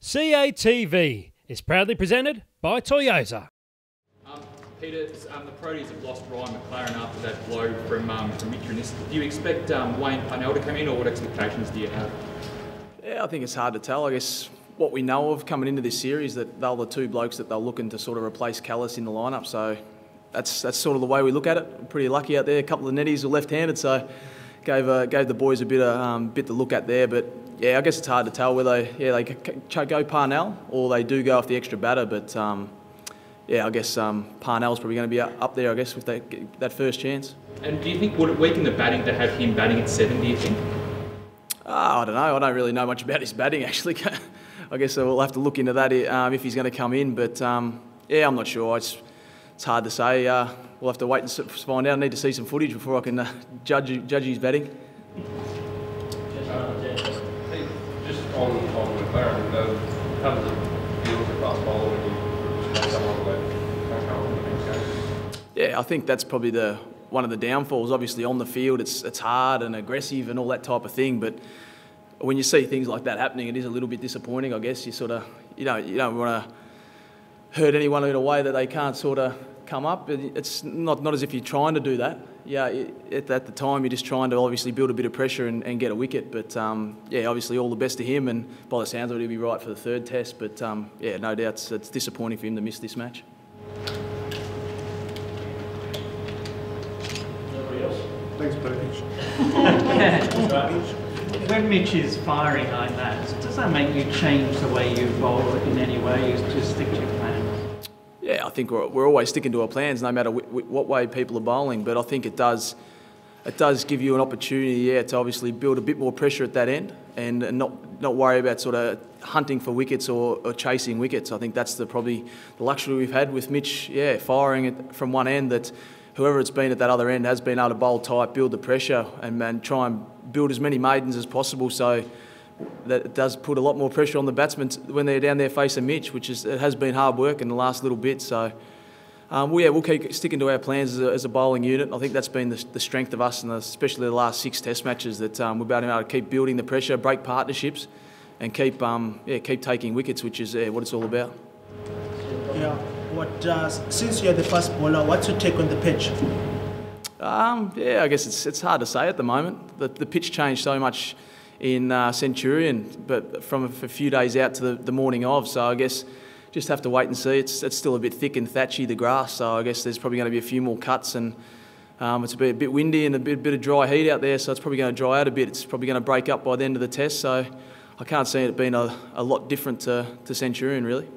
CATV is proudly presented by Toyota. Peter, the Proteas have lost Ryan McLaren after that blow from Mitch. Do you expect Wayne Parnell to come in, or what expectations do you have? Yeah, I think it's hard to tell. I guess what we know of coming into this series, that they're the two blokes that they're looking to sort of replace Callis in the lineup. So that's sort of the way we look at it. We're pretty lucky out there. A couple of netties are left-handed, so gave the boys a bit to look at there. But yeah, I guess it's hard to tell whether they go Parnell or they do go off the extra batter. But yeah, I guess Parnell's probably going to be up there, I guess, with that first chance. And do you think, would it weaken the batting to have him batting at 7, do you think? I don't know. I don't really know much about his batting, actually. I guess we'll have to look into that if he's going to come in. But yeah, I'm not sure. It's hard to say. We'll have to wait and find out. I need to see some footage before I can judge his batting. Just on McLaren, how does it feel as a fast bowler when you Yeah, I think that's probably one of the downfalls. Obviously, on the field, it's hard and aggressive and all that type of thing. But when you see things like that happening, it is a little bit disappointing. I guess you don't want to hurt anyone in a way that they can't sort of come up. It's not as if you're trying to do that. Yeah, at the time you're just trying to obviously build a bit of pressure and get a wicket. But yeah, obviously all the best to him, and by the sounds of it, he'll be right for the third test. But yeah, no doubt it's disappointing for him to miss this match. Thanks, Peter. When Mitch is firing like that, does that make you change the way you bowl in any way? You just stick to your plan? Yeah, I think we're always sticking to our plans, no matter what way people are bowling. But I think it does give you an opportunity, to obviously build a bit more pressure at that end and not worry about sort of hunting for wickets or chasing wickets. I think that's probably the luxury we've had with Mitch, firing it from one end, that whoever it's been at that other end has been able to bowl tight, build the pressure and try and build as many maidens as possible, so that it does put a lot more pressure on the batsmen when they're down there facing Mitch, it has been hard work in the last little bit. So we'll keep sticking to our plans as a bowling unit. I think that's been the strength of us, and especially the last 6 test matches, that we've been able to keep building the pressure, break partnerships and keep taking wickets, which is what it's all about. Yeah. Since you're the fast bowler, what's your take on the pitch? Yeah, I guess it's hard to say at the moment. The pitch changed so much in Centurion, but from a few days out to the morning of. So I guess just have to wait and see. It's still a bit thick and thatchy, the grass. So I guess there's probably going to be a few more cuts, and it's a bit windy and a bit of dry heat out there. So it's probably going to dry out a bit. It's probably going to break up by the end of the test. So I can't see it being a lot different to Centurion, really.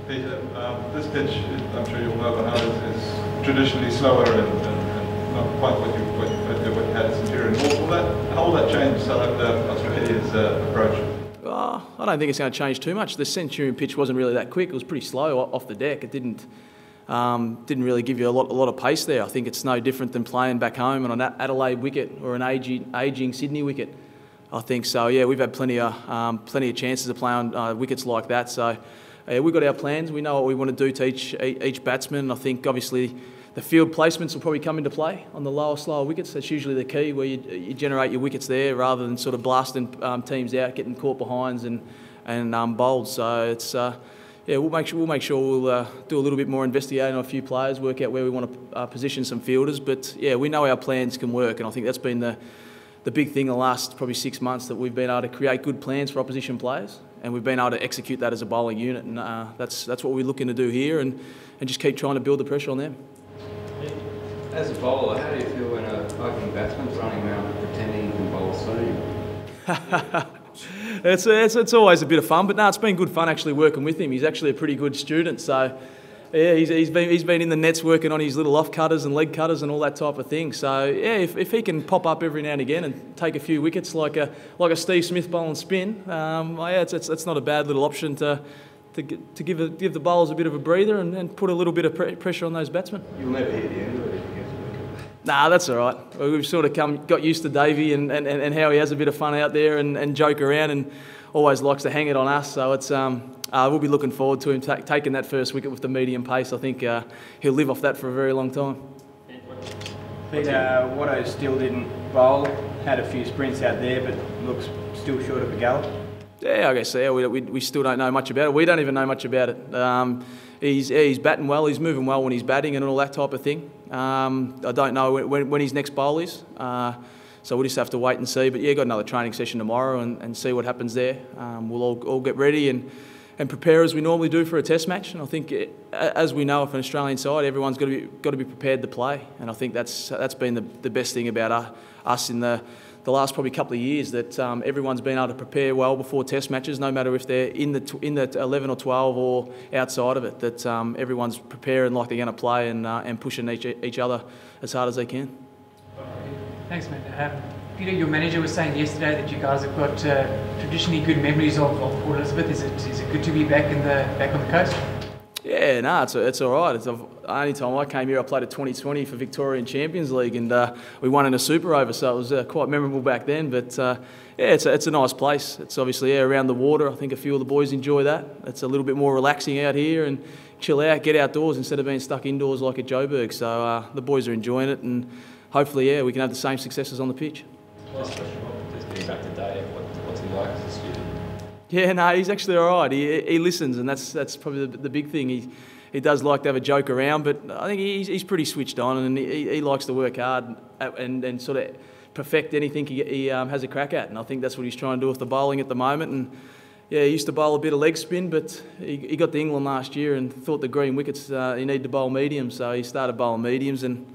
Peter, this pitch, I'm sure you'll know by now, is traditionally slower and not quite what you had at Centurion. How will that change Australia's approach? I don't think it's going to change too much. The Centurion pitch wasn't really that quick. It was pretty slow off the deck. It didn't really give you a lot of pace there. I think it's no different than playing back home on an Adelaide wicket or an aging Sydney wicket. I think so. Yeah, we've had plenty of chances of playing on wickets like that. So. We've got our plans. We know what we want to do to each batsman. I think obviously the field placements will probably come into play on the slower wickets. That's usually the key, where you generate your wickets there rather than sort of blasting teams out, getting caught behinds and bowled. So it's we'll make sure we'll do a little bit more investigating on a few players, work out where we want to position some fielders. But yeah, we know our plans can work, and I think that's been the big thing the last probably 6 months, that we've been able to create good plans for opposition players, and we've been able to execute that as a bowling unit, and that's what we're looking to do here, and just keep trying to build the pressure on them. As a bowler, how do you feel when an opening batsman's running around pretending he can bowl seam? It's always a bit of fun, but no, it's been good fun actually working with him. He's actually a pretty good student, so yeah, he's been in the nets working on his little off cutters and leg cutters and all that type of thing. So yeah, if he can pop up every now and again and take a few wickets like a Steve Smith bowling spin, it's not a bad little option to give the bowlers a bit of a breather and put a little bit of pressure on those batsmen. You'll never hear the end of it. Nah, that's all right. We've sort of got used to Davey and how he has a bit of fun out there and joke around, and always likes to hang it on us. So it's we'll be looking forward to him taking that first wicket with the medium pace. I think he'll live off that for a very long time. Peter, Watto still didn't bowl, had a few sprints out there, but looks still short of a gallop? Yeah, I guess so. Yeah, we still don't know much about it. We don't even know much about it. He's batting well. He's moving well when he's batting and all that type of thing. I don't know when his next bowl is. So we'll just have to wait and see. But yeah, got another training session tomorrow and see what happens there. We'll all get ready and prepare as we normally do for a test match. And I think, as we know, for an Australian side, everyone's got to be prepared to play. And I think that's been the best thing about us in the last probably couple of years, that everyone's been able to prepare well before test matches, no matter if they're in the 11 or 12 or outside of it. That everyone's preparing like they're going to play and pushing each other as hard as they can. Thanks, mate. Peter, your manager was saying yesterday that you guys have got traditionally good memories of Port Elizabeth. Is it good to be back on the coast? Yeah, no, it's all right. It's the only time I came here, I played a 2020 for Victorian Champions League, and we won in a super over, so it was quite memorable back then. But yeah, it's a nice place. It's obviously around the water. I think a few of the boys enjoy that. It's a little bit more relaxing out here and chill out, get outdoors instead of being stuck indoors like at Joburg. So the boys are enjoying it, and hopefully, yeah, we can have the same successes on the pitch. Last question, just getting back to Dave, what's he like as a student? Yeah, no, he's actually all right. He listens, and that's probably the big thing. He does like to have a joke around, but I think he's pretty switched on, and he likes to work hard and sort of perfect anything he has a crack at. And I think that's what he's trying to do with the bowling at the moment. And yeah, he used to bowl a bit of leg spin, but he got to England last year and thought the green wickets he needed to bowl mediums, so he started bowling mediums, and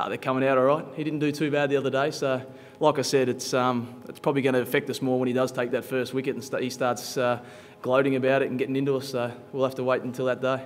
they're coming out all right. He didn't do too bad the other day, so like I said, it's probably going to affect us more when he does take that first wicket and he starts gloating about it and getting into us. So we'll have to wait until that day.